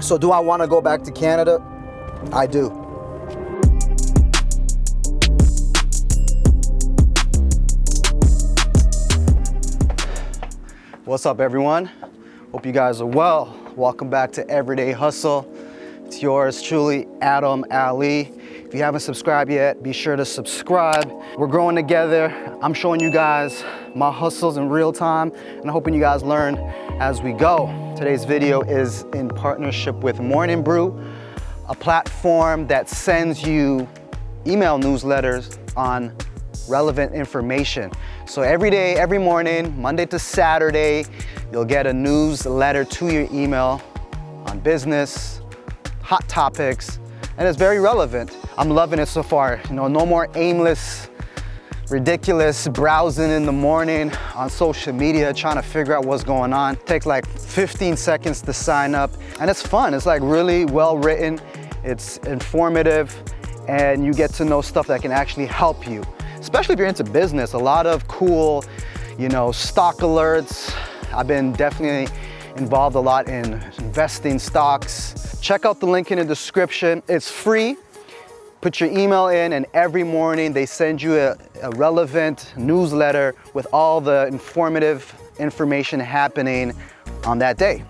So do I want to go back to Canada? I do. What's up, everyone? Hope you guys are well. Welcome back to Everyday Hustle. It's yours truly, Adam Ali. If you haven't subscribed yet, be sure to subscribe. We're growing together. I'm showing you guys my hustles in real time, and I'm hoping you guys learn as we go. Today's video is in partnership with Morning Brew, a platform that sends you email newsletters on relevant information. So every day, every morning, Monday to Saturday, you'll get a newsletter to your email on business, hot topics, and it's very relevant. I'm loving it so far. You know, no more aimless, ridiculous browsing in the morning on social media trying to figure out what's going on. It takes like 15 seconds to sign up, and it's fun. It's like really well written, it's informative, and you get to know stuff that can actually help you. Especially if you're into business, a lot of cool, you know, stock alerts. I've been definitely involved a lot in investing stocks. Check out the link in the description. It's free. Put your email in, and every morning they send you a relevant newsletter with all the informative information happening on that day.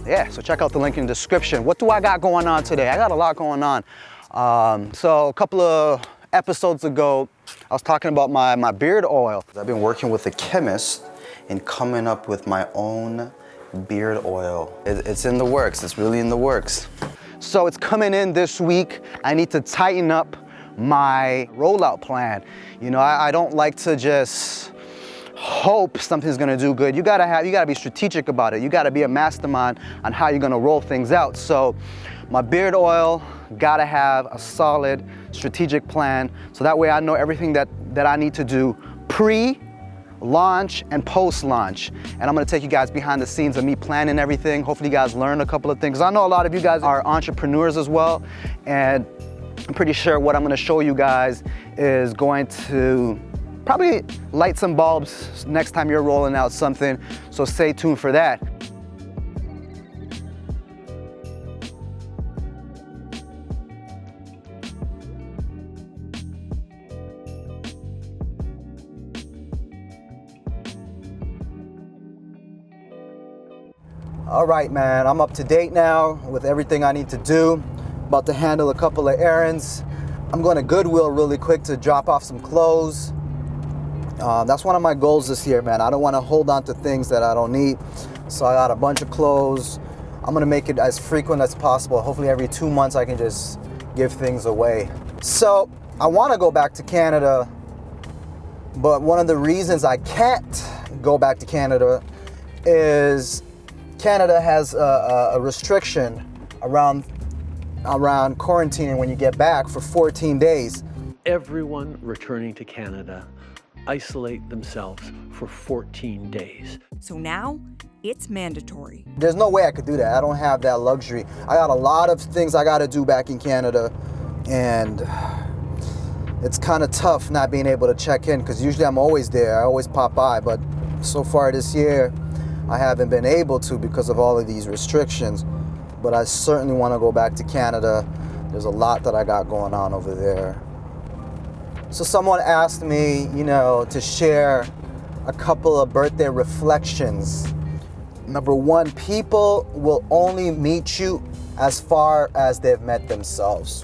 Yeah, so check out the link in the description. What do I got going on today? I got a lot going on. So a couple of episodes ago, I was talking about my beard oil. I've been working with a chemist and coming up with my own beard oil. It's in the works, it's really in the works. So it's coming in this week. I need to tighten up my rollout plan. You know, I don't like to just hope something's gonna do good. You gotta be strategic about it. You gotta be a mastermind on how you're gonna roll things out. So my beard oil, gotta have a solid strategic plan, so that way I know everything that I need to do pre-launch and post-launch. And I'm gonna take you guys behind the scenes of me planning everything. Hopefully you guys learn a couple of things. I know a lot of you guys are entrepreneurs as well, and I'm pretty sure what I'm gonna show you guys is going to probably light some bulbs next time you're rolling out something, so stay tuned for that. All right, man, I'm up to date now with everything I need to do. About to handle a couple of errands. I'm going to Goodwill really quick to drop off some clothes. That's one of my goals this year, man. I don't want to hold on to things that I don't need. So I got a bunch of clothes. I'm going to make it as frequent as possible. Hopefully every 2 months I can just give things away. So I want to go back to Canada, but one of the reasons I can't go back to Canada is Canada has a restriction around quarantining when you get back for 14 days. Everyone returning to Canada isolate themselves for 14 days. So now it's mandatory. There's no way I could do that. I don't have that luxury. I got a lot of things I got to do back in Canada, and it's kind of tough not being able to check in, because usually I'm always there. I always pop by, but so far this year I haven't been able to because of all of these restrictions. But I certainly want to go back to Canada. There's a lot that I got going on over there. So someone asked me, you know, to share a couple of birthday reflections. Number one, people will only meet you as far as they've met themselves.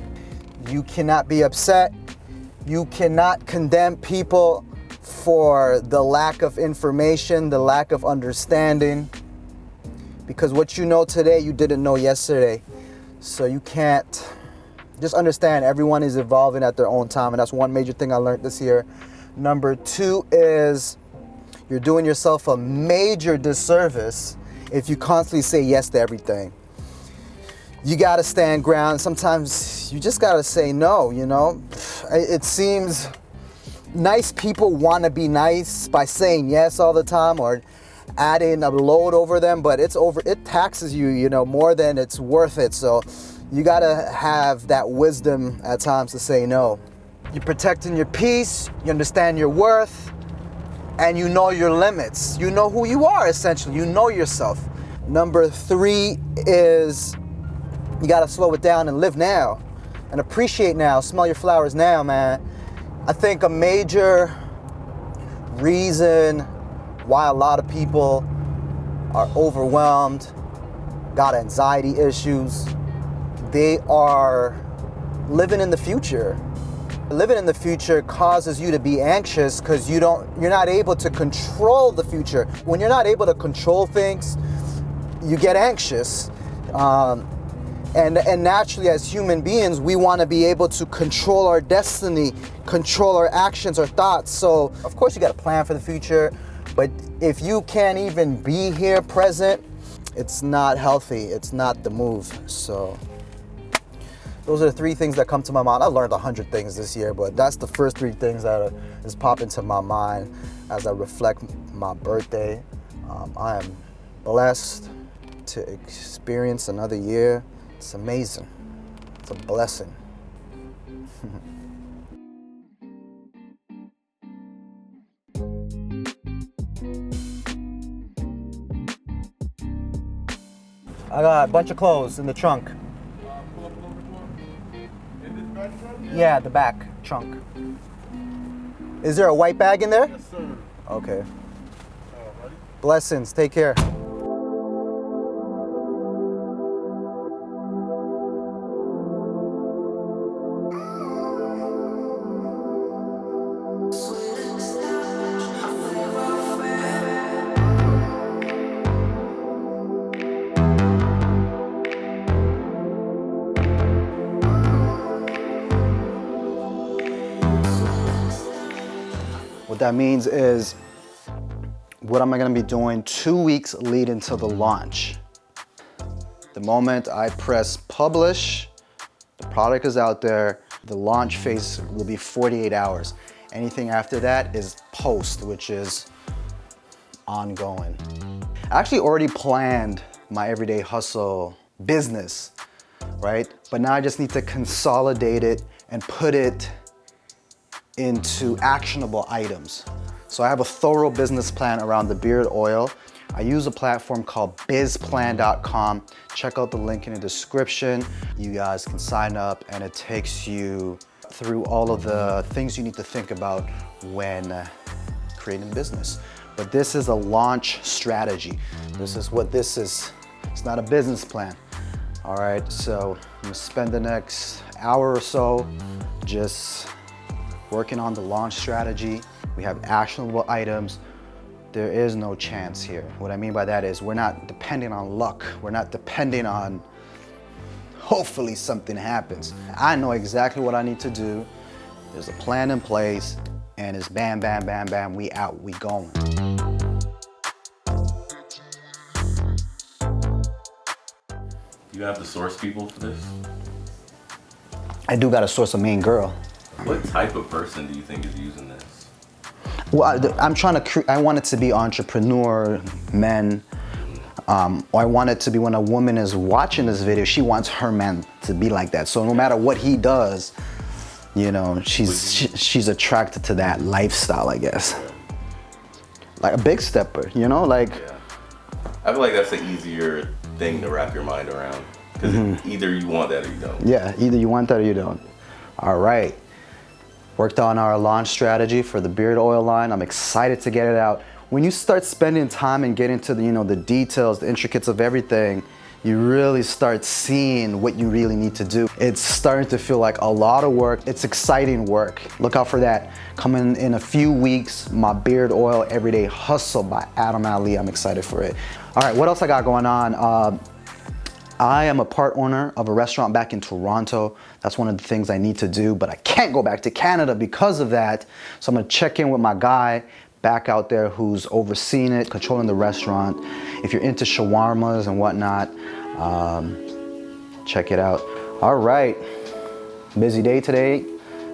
You cannot be upset. You cannot condemn people for the lack of information, the lack of understanding, because what you know today, you didn't know yesterday. So you can't, just understand everyone is evolving at their own time, and that's one major thing I learned this year. Number two is you're doing yourself a major disservice if you constantly say yes to everything. You gotta stand ground. Sometimes you just gotta say no, you know? It seems nice people wanna be nice by saying yes all the time or adding a load over them, but it taxes you, you know, more than it's worth it. So you gotta have that wisdom at times to say no. You're protecting your peace, you understand your worth, and you know your limits. You know who you are, essentially. You know yourself. Number three is You gotta slow it down and live now and appreciate now, smell your flowers now, man. I think a major reason why a lot of people are overwhelmed, got anxiety issues, they are living in the future. Living in the future causes you to be anxious because you're not able to control the future. When you're not able to control things, you get anxious. And naturally, as human beings, we want to be able to control our destiny, control our actions, our thoughts. So, of course, you got to plan for the future. But if you can't even be here present, it's not healthy. It's not the move. So those are the 3 things that come to my mind. I learned 100 things this year, but that's the first 3 things that is popping to my mind as I reflect my birthday. I am blessed to experience another year. It's amazing. It's a blessing. I got a bunch of clothes in the trunk. Yeah, the back trunk. Is there a white bag in there? Yes, sir. Okay. Alrighty. Blessings. Take care. What that means is, what am I gonna be doing 2 weeks leading to the launch? The moment I press publish, the product is out there, the launch phase will be 48 hours. Anything after that is post, which is ongoing. I actually already planned my everyday hustle business, right? But now I just need to consolidate it and put it into actionable items. So I have a thorough business plan around the beard oil. I use a platform called bizplan.com. Check out the link in the description. You guys can sign up and it takes you through all of the things you need to think about when creating a business. But this is a launch strategy. This is what this is. It's not a business plan. All right, so I'm gonna spend the next hour or so just working on the launch strategy. We have actionable items. There is no chance here. What I mean by that is we're not depending on luck. We're not depending on hopefully something happens. I know exactly what I need to do. There's a plan in place and it's bam, bam, bam, bam, we out, we going. You have to source people for this? I do gotta source a main girl. What type of person do you think is using this? Well, I'm trying to I want it to be entrepreneur men. Or I want it to be when a woman is watching this video, she wants her man to be like that. So no matter what he does, you know, she's attracted to that lifestyle, I guess. Like a big stepper, you know, like. Yeah. I feel like that's an easier thing to wrap your mind around. Because either you want that or you don't. Yeah, either you want that or you don't. All right. Worked on our launch strategy for the beard oil line. I'm excited to get it out. When you start spending time and get into the, you know, the details, the intricacies of everything, you really start seeing what you really need to do. It's starting to feel like a lot of work. It's exciting work. Look out for that. Coming in a few weeks, my beard oil everyday hustle by Adam Ali. I'm excited for it. All right, what else I got going on? I am a part owner of a restaurant back in Toronto. That's one of the things I need to do, but I can't go back to Canada because of that. So I'm gonna check in with my guy back out there who's overseeing it, controlling the restaurant. If you're into shawarmas and whatnot, check it out. All right, busy day today.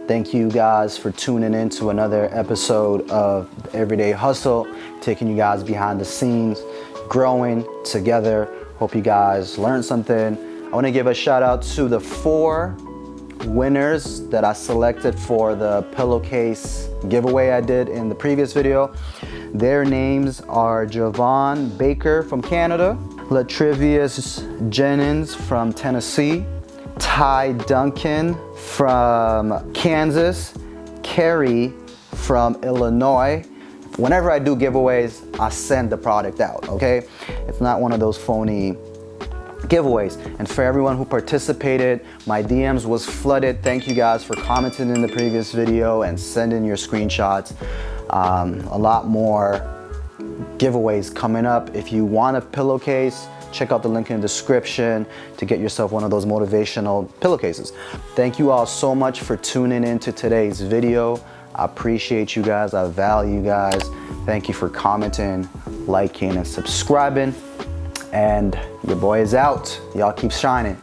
Thank you guys for tuning in to another episode of Everyday Hustle, taking you guys behind the scenes, growing together. Hope you guys learned something. I want to give a shout out to the 4 winners that I selected for the pillowcase giveaway I did in the previous video. Their names are Javon Baker from Canada, Latrivius Jennings from Tennessee, Ty Duncan from Kansas, Carrie from Illinois. Whenever I do giveaways, I send the product out, okay? It's not one of those phony giveaways. And for everyone who participated, my DMs was flooded. Thank you guys for commenting in the previous video and sending your screenshots. A lot more giveaways coming up. If you want a pillowcase, check out the link in the description to get yourself one of those motivational pillowcases. Thank you all so much for tuning in to today's video. I appreciate you guys. I value you guys. Thank you for commenting, liking, and subscribing. And your boy is out. Y'all keep shining.